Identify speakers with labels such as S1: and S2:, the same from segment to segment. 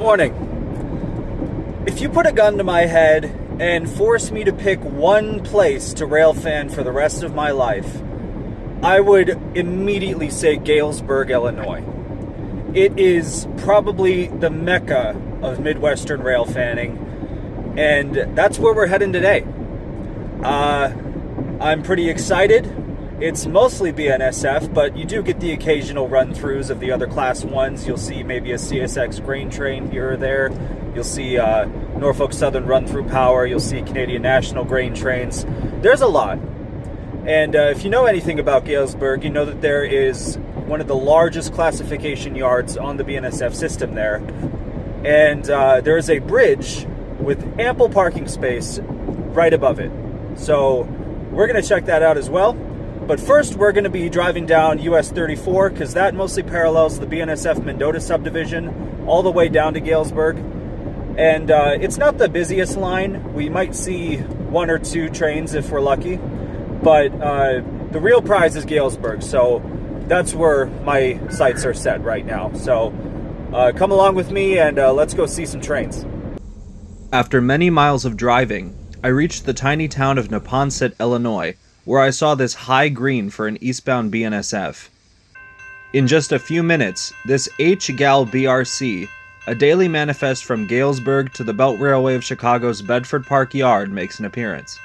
S1: Morning. If you put a gun to my head and force me to pick one place to railfan for the rest of my life, I would immediately say Galesburg, Illinois. It is probably the mecca of Midwestern railfanning, and that's where we're heading today. I'm pretty excited. It's mostly BNSF, but you do get the occasional run-throughs of the other Class 1s. You'll see maybe a CSX grain train here or there. You'll see Norfolk Southern run-through power. You'll see Canadian National grain trains. There's a lot. And if you know anything about Galesburg, you know that there is one of the largest classification yards on the BNSF system there. And there is a bridge with ample parking space right above it. So we're going to check that out as well. But first, we're going to be driving down US 34 because that mostly parallels the BNSF Mendota subdivision all the way down to Galesburg. And it's not the busiest line. We might see one or two trains if we're lucky. But the real prize is Galesburg. So that's where my sights are set right now. So come along with me and let's go see some trains.
S2: After many miles of driving, I reached the tiny town of Neponset, Illinois, where I saw this high green for an eastbound BNSF. In just a few minutes, this H-Gal BRC, a daily manifest from Galesburg to the Belt Railway of Chicago's Bedford Park Yard, makes an appearance.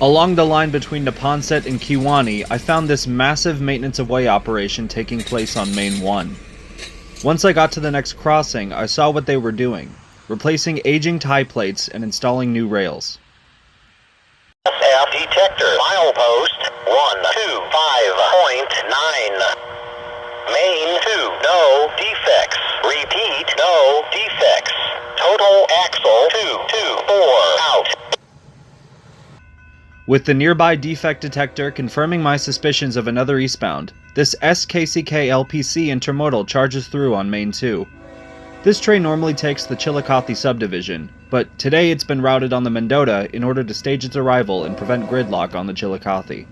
S2: Along the line between Neponset and Kewanee, I found this massive maintenance of way operation taking place on Main 1. Once I got to the next crossing, I saw what they were doing, replacing aging tie plates and installing new rails.
S3: SF detector, milepost 125.9. Main 2, no defects. Repeat, no defects. Total axle 224 out.
S2: With the nearby defect detector confirming my suspicions of another eastbound, this SKCK LPC intermodal charges through on Main 2. This train normally takes the Chillicothe subdivision, but today it's been routed on the Mendota in order to stage its arrival and prevent gridlock on the Chillicothe.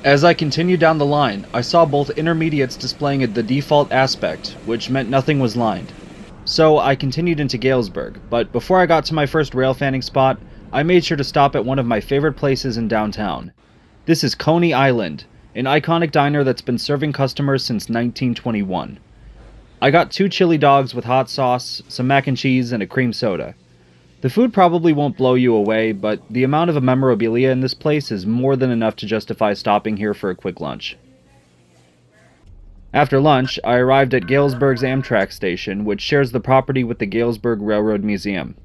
S2: As I continued down the line, I saw both intermediates displaying the default aspect, which meant nothing was lined. So I continued into Galesburg, but before I got to my first railfanning spot, I made sure to stop at one of my favorite places in downtown. This is Coney Island, an iconic diner that's been serving customers since 1921. I got 2 chili dogs with hot sauce, some mac and cheese, and a cream soda. The food probably won't blow you away, but the amount of memorabilia in this place is more than enough to justify stopping here for a quick lunch. After lunch, I arrived at Galesburg's Amtrak station, which shares the property with the Galesburg Railroad Museum.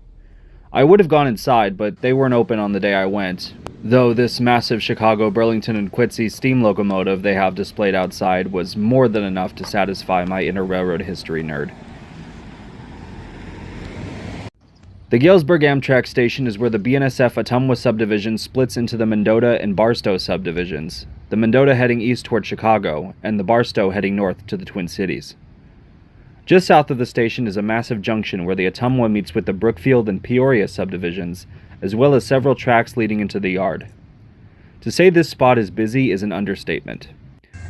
S2: I would have gone inside, but they weren't open on the day I went, though this massive Chicago, Burlington, and Quincy steam locomotive they have displayed outside was more than enough to satisfy my inner railroad history nerd. The Galesburg Amtrak station is where the BNSF Ottumwa subdivision splits into the Mendota and Barstow subdivisions, the Mendota heading east toward Chicago, and the Barstow heading north to the Twin Cities. Just south of the station is a massive junction where the Ottumwa meets with the Brookfield and Peoria subdivisions, as well as several tracks leading into the yard. To say this spot is busy is an understatement.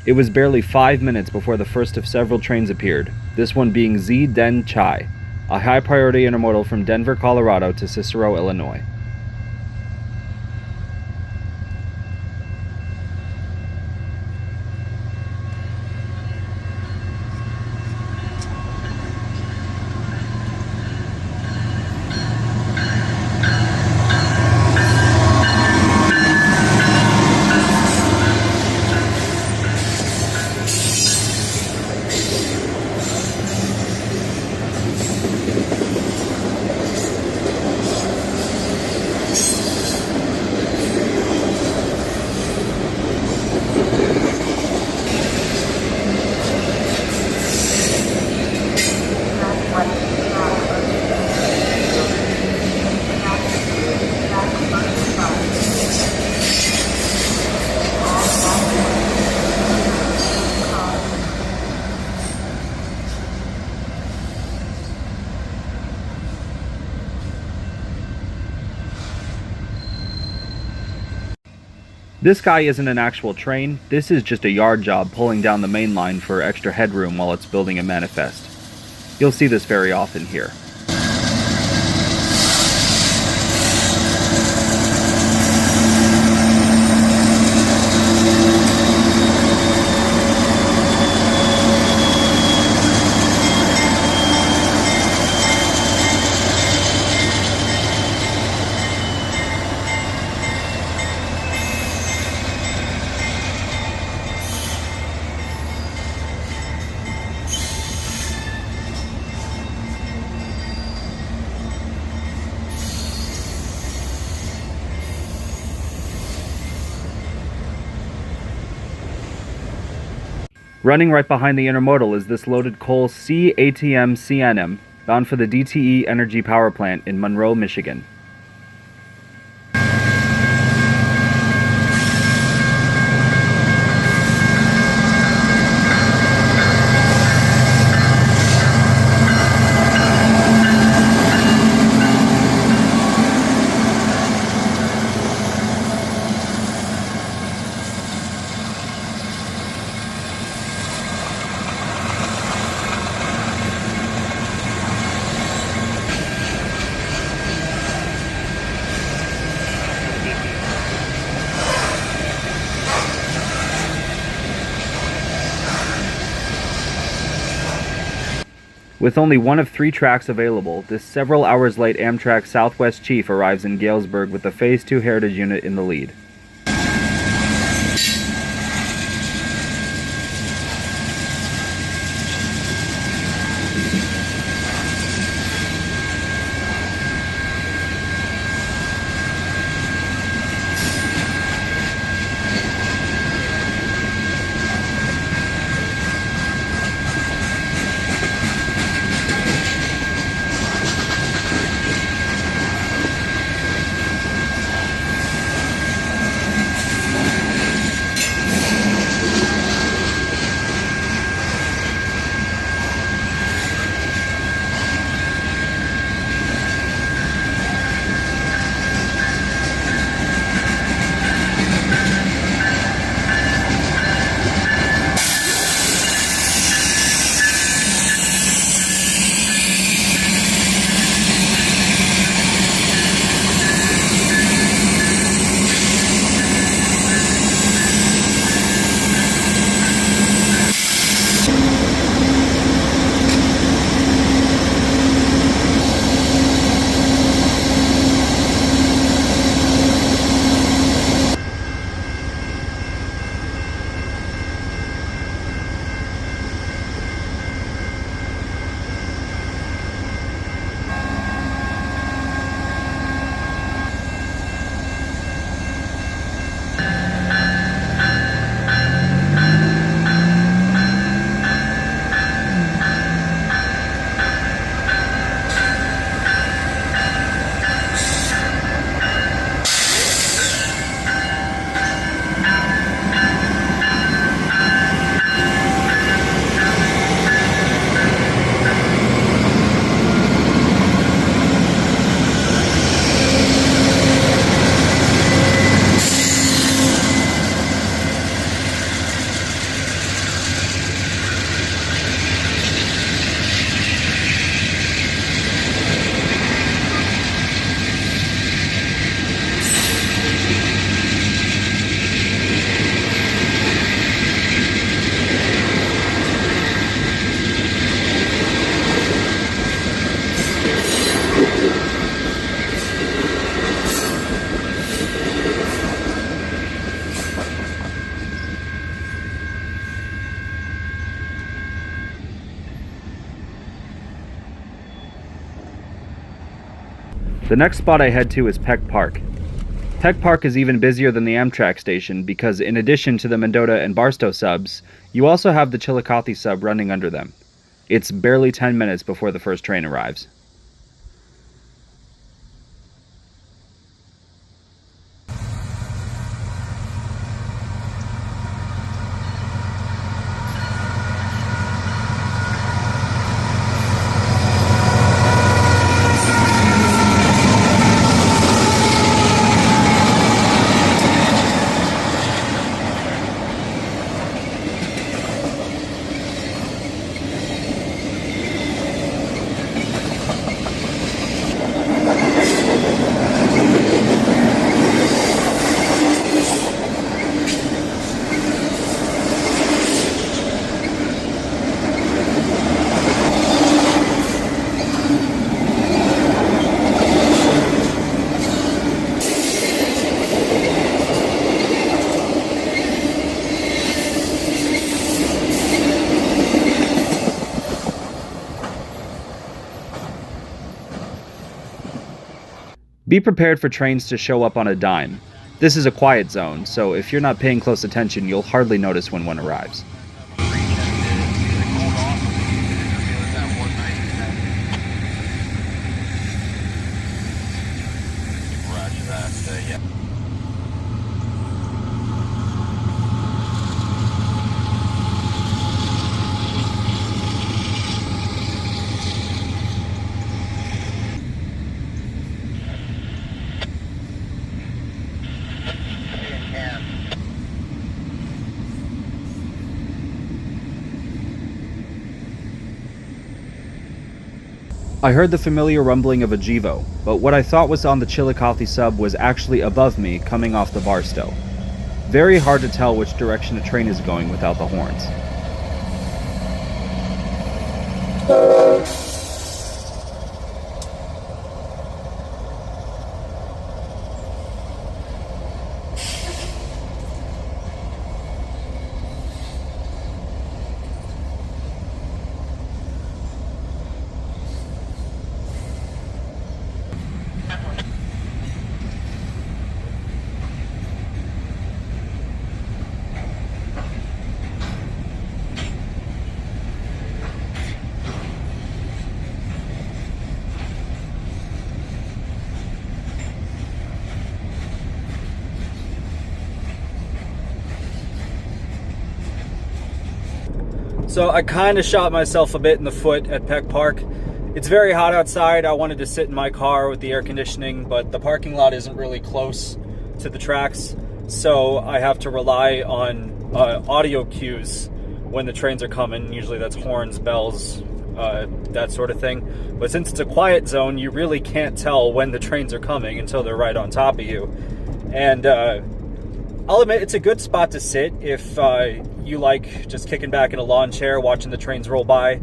S2: It was barely 5 minutes before the first of several trains appeared, this one being Z-Den Chai, a high-priority intermodal from Denver, Colorado to Cicero, Illinois. This guy isn't an actual train, this is just a yard job pulling down the main line for extra headroom while it's building a manifest. You'll see this very often here. Running right behind the intermodal is this loaded coal CATM-CNM, bound for the DTE Energy Power Plant in Monroe, Michigan. With only one of 3 tracks available, this several hours late Amtrak Southwest Chief arrives in Galesburg with the Phase 2 Heritage Unit in the lead. The next spot I head to is Peck Park. Peck Park is even busier than the Amtrak station because in addition to the Mendota and Barstow subs, you also have the Chillicothe sub running under them. It's barely 10 minutes before the first train arrives. Be prepared for trains to show up on a dime. This is a quiet zone, so if you're not paying close attention, you'll hardly notice when one arrives. I heard the familiar rumbling of a Gevo, but what I thought was on the Chillicothe sub was actually above me coming off the Barstow. Very hard to tell which direction a train is going without the horns.
S1: So I kind of shot myself a bit in the foot at Peck Park. It's very hot outside. I wanted to sit in my car with the air conditioning, but the parking lot isn't really close to the tracks, so I have to rely on audio cues when the trains are coming. Usually that's horns, bells, that sort of thing. But since it's a quiet zone, you really can't tell when the trains are coming until they're right on top of you. And I'll admit it's a good spot to sit if you like just kicking back in a lawn chair watching the trains roll by.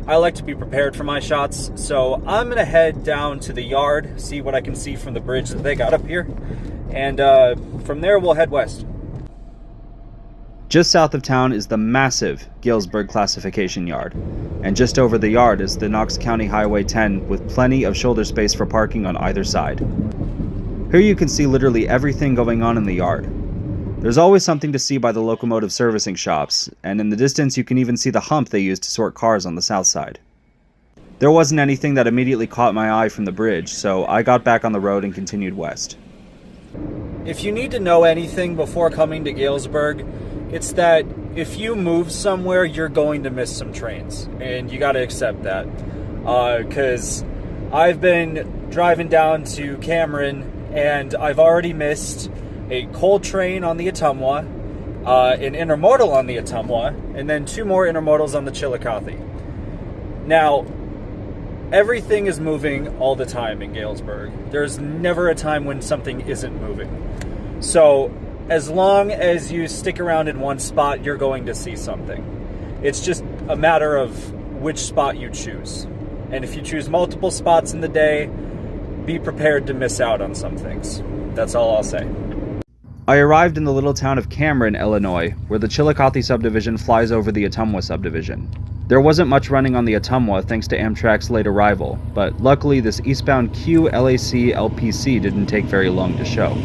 S1: I like to be prepared for my shots, so I'm going to head down to the yard, see what I can see from the bridge that they got up here, and from there we'll head west.
S2: Just south of town is the massive Galesburg classification yard, and just over the yard is the Knox County Highway 10 with plenty of shoulder space for parking on either side. Here you can see literally everything going on in the yard. There's always something to see by the locomotive servicing shops, and in the distance you can even see the hump they use to sort cars on the south side. There wasn't anything that immediately caught my eye from the bridge, so I got back on the road and continued west.
S1: If you need to know anything before coming to Galesburg, it's that if you move somewhere, you're going to miss some trains, and you got to accept that. Because I've been driving down to Cameron, and I've already missed a coal train on the Ottumwa, an intermodal on the Ottumwa, and then 2 more intermodals on the Chillicothe. Now, everything is moving all the time in Galesburg. There's never a time when something isn't moving. So, as long as you stick around in one spot, you're going to see something. It's just a matter of which spot you choose. And if you choose multiple spots in the day, be prepared to miss out on some things. That's all I'll say.
S2: I arrived in the little town of Cameron, Illinois, where the Chillicothe subdivision flies over the Ottumwa subdivision. There wasn't much running on the Ottumwa thanks to Amtrak's late arrival, but luckily this eastbound Q-LAC LPC didn't take very long to show.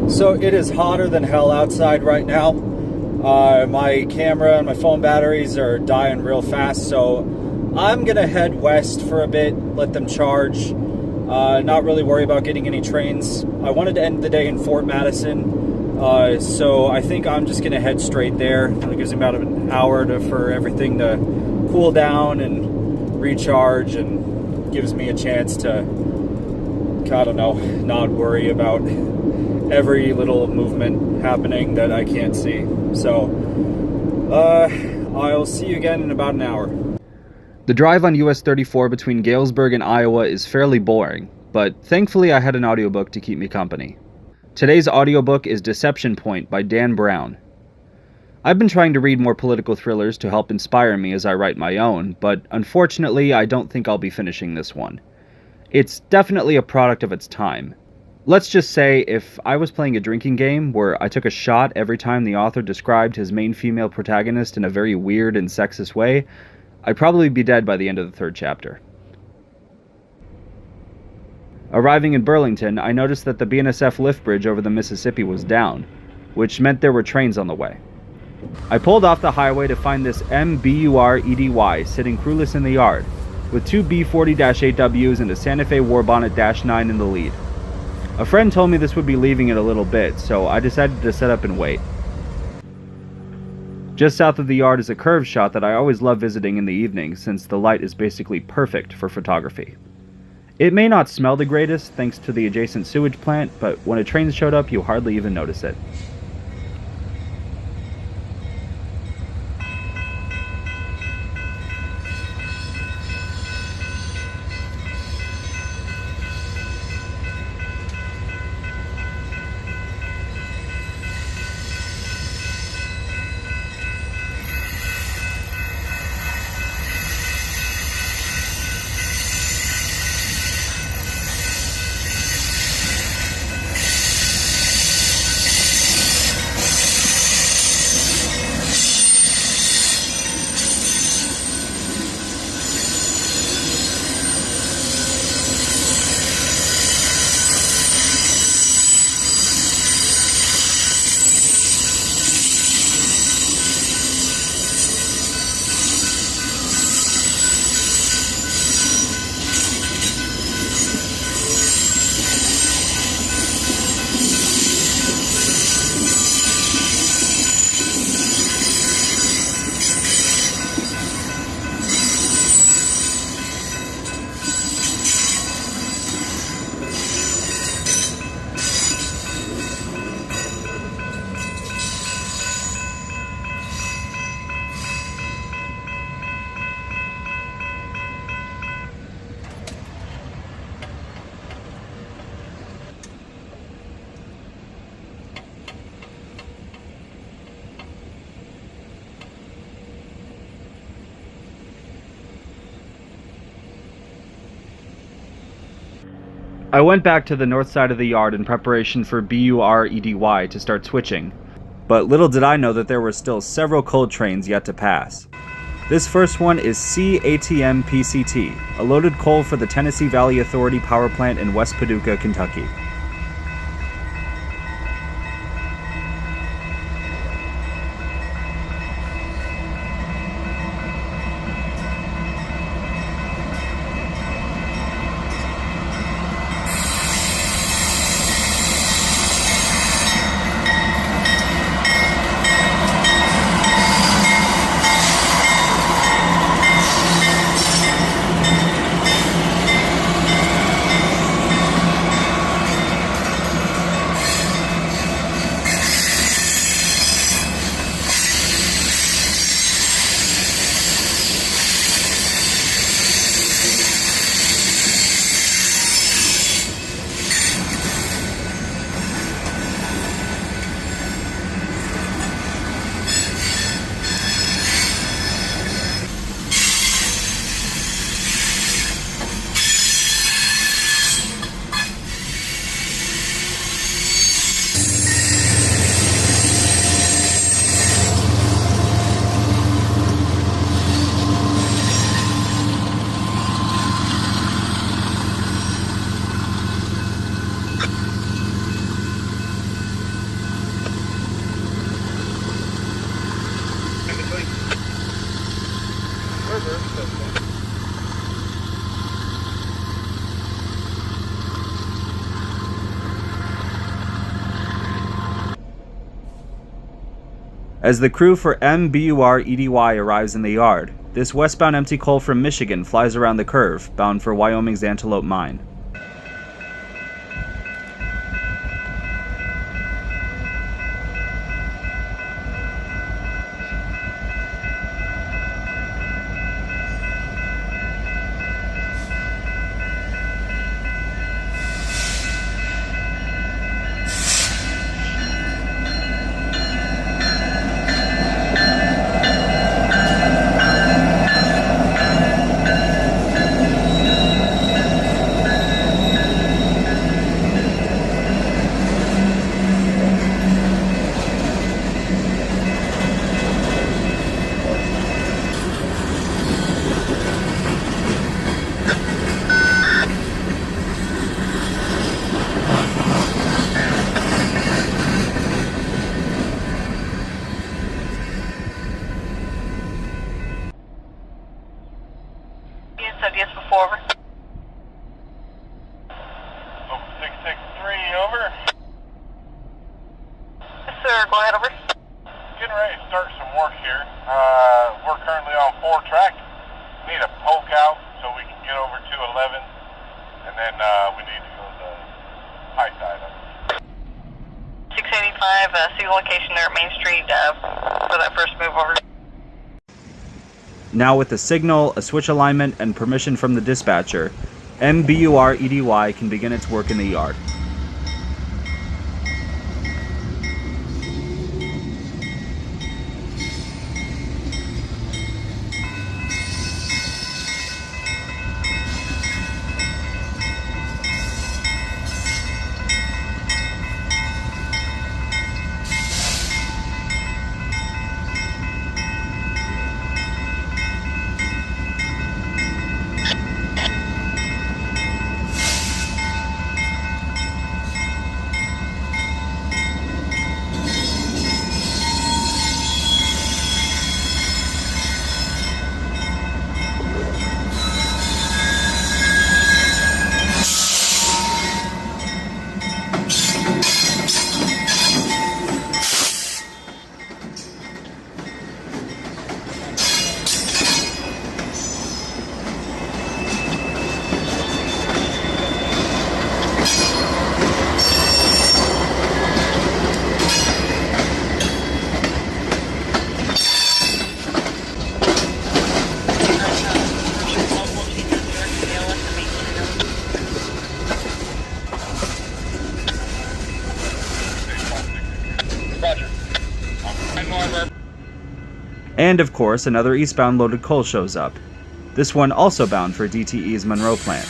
S1: So it is hotter than hell outside right now. My camera and my phone batteries are dying real fast, so I'm gonna head west for a bit, let them charge, not really worry about getting any trains. I wanted to end the day in Fort Madison, so I think I'm just gonna head straight there. It gives me about an hour for everything to cool down and recharge, and gives me a chance to, I don't know, not worry about every little movement happening that I can't see. So, I'll see you again in about an hour.
S2: The drive on US 34 between Galesburg and Iowa is fairly boring, but thankfully I had an audiobook to keep me company. Today's audiobook is Deception Point by Dan Brown. I've been trying to read more political thrillers to help inspire me as I write my own, but unfortunately I don't think I'll be finishing this one. It's definitely a product of its time. Let's just say, if I was playing a drinking game where I took a shot every time the author described his main female protagonist in a very weird and sexist way, I'd probably be dead by the end of the third chapter. Arriving in Burlington, I noticed that the BNSF lift bridge over the Mississippi was down, which meant there were trains on the way. I pulled off the highway to find this MBUR-EDY sitting crewless in the yard, with two B-40-8Ws and a Santa Fe Warbonnet-9 in the lead. A friend told me this would be leaving in a little bit, so I decided to set up and wait. Just south of the yard is a curve shot that I always love visiting in the evening, since the light is basically perfect for photography. It may not smell the greatest thanks to the adjacent sewage plant, but when a train showed up you hardly even notice it. I went back to the north side of the yard in preparation for BUR-EDY to start switching, but little did I know that there were still several coal trains yet to pass. This first one is CATM-PCT, a loaded coal for the Tennessee Valley Authority power plant in West Paducah, Kentucky. As the crew for MBUR-EDY arrives in the yard, this westbound empty coal from Michigan flies around the curve, bound for Wyoming's Antelope Mine.
S4: Yes, before, over.
S5: 663, over.
S4: Yes, sir, go ahead, over.
S5: Getting ready to start some work here. We're currently on 4 track. Need a poke out so we can get over to 11, and then we need to go to the high side of it.
S4: 685, see the location there at Main Street for that first move over.
S2: Now with the signal, a switch alignment, and permission from the dispatcher, MBUR-EDY can begin its work in the yard. And of course, another eastbound loaded coal shows up. This one also bound for DTE's Monroe plant.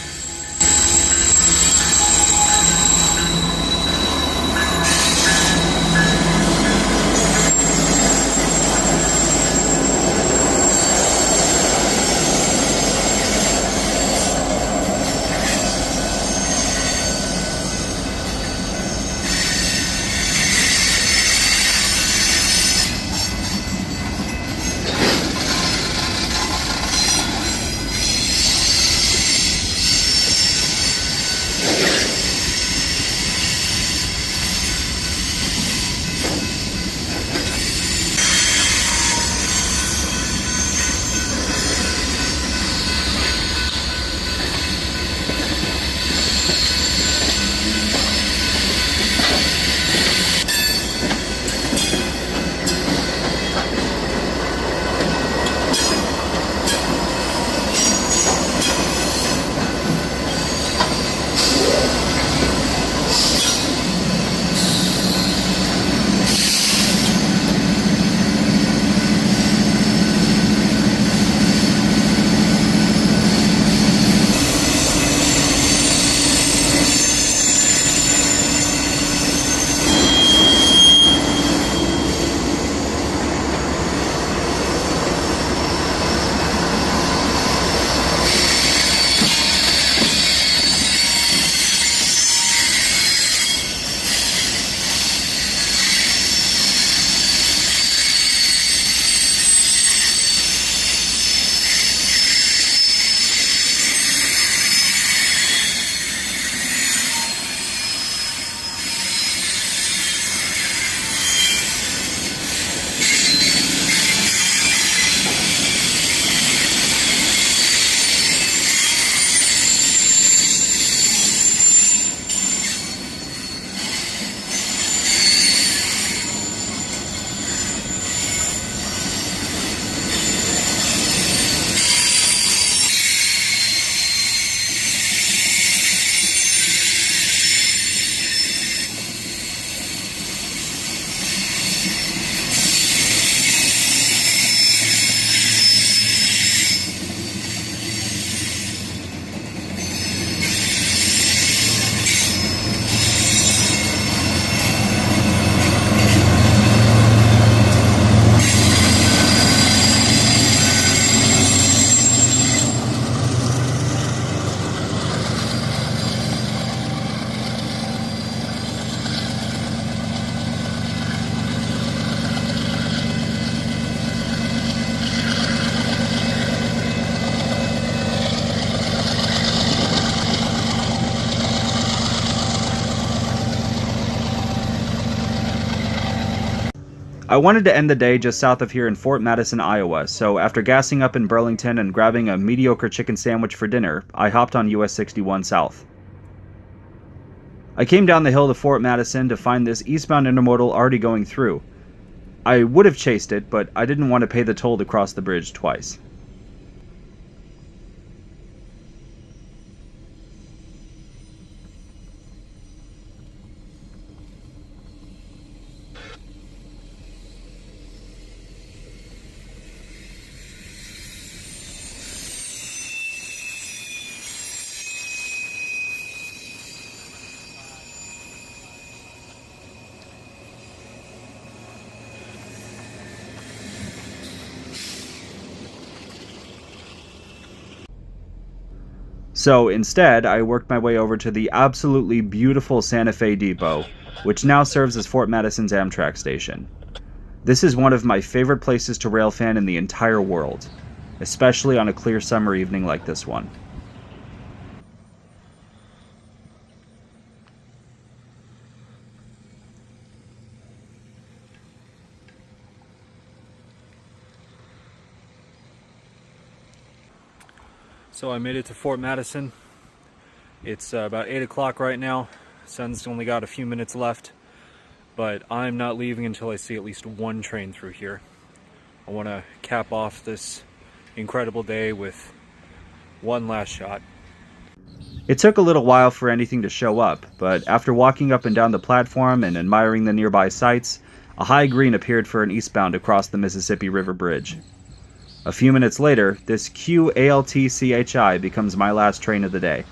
S2: I wanted to end the day just south of here in Fort Madison, Iowa, so after gassing up in Burlington and grabbing a mediocre chicken sandwich for dinner, I hopped on US 61 South. I came down the hill to Fort Madison to find this eastbound intermodal already going through. I would have chased it, but I didn't want to pay the toll to cross the bridge twice. So instead, I worked my way over to the absolutely beautiful Santa Fe Depot, which now serves as Fort Madison's Amtrak station. This is one of my favorite places to railfan in the entire world, especially on a clear summer evening like this one.
S1: So I made it to Fort Madison. It's about 8 o'clock right now. Sun's only got a few minutes left, but I'm not leaving until I see at least one train through here. I want to cap off this incredible day with one last shot.
S2: It took a little while for anything to show up, but after walking up and down the platform and admiring the nearby sights, a high green appeared for an eastbound across the Mississippi River Bridge. A few minutes later, this QALTCHI becomes my last train of the day.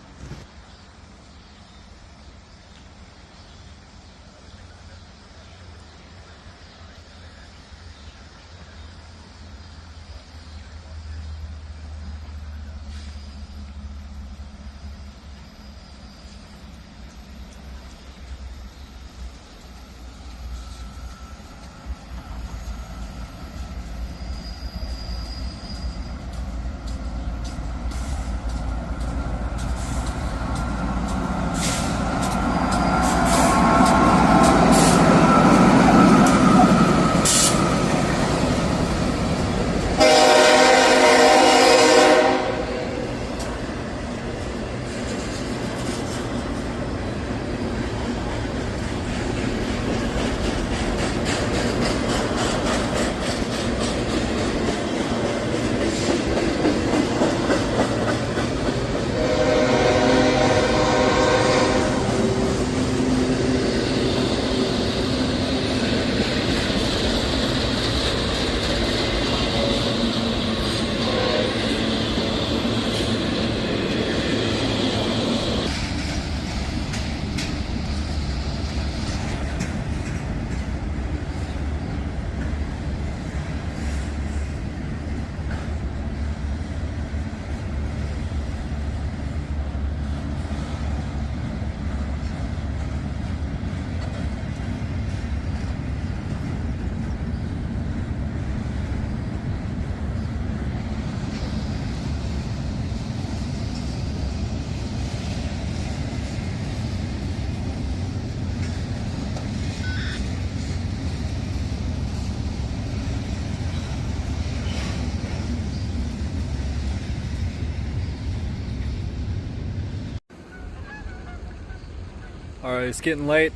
S1: Alright, it's getting late.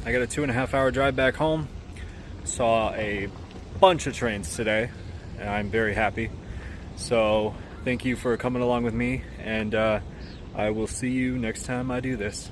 S1: I got a 2.5 hour drive back home. Saw a bunch of trains today, and I'm very happy. So thank you for coming along with me, and I will see you next time I do this.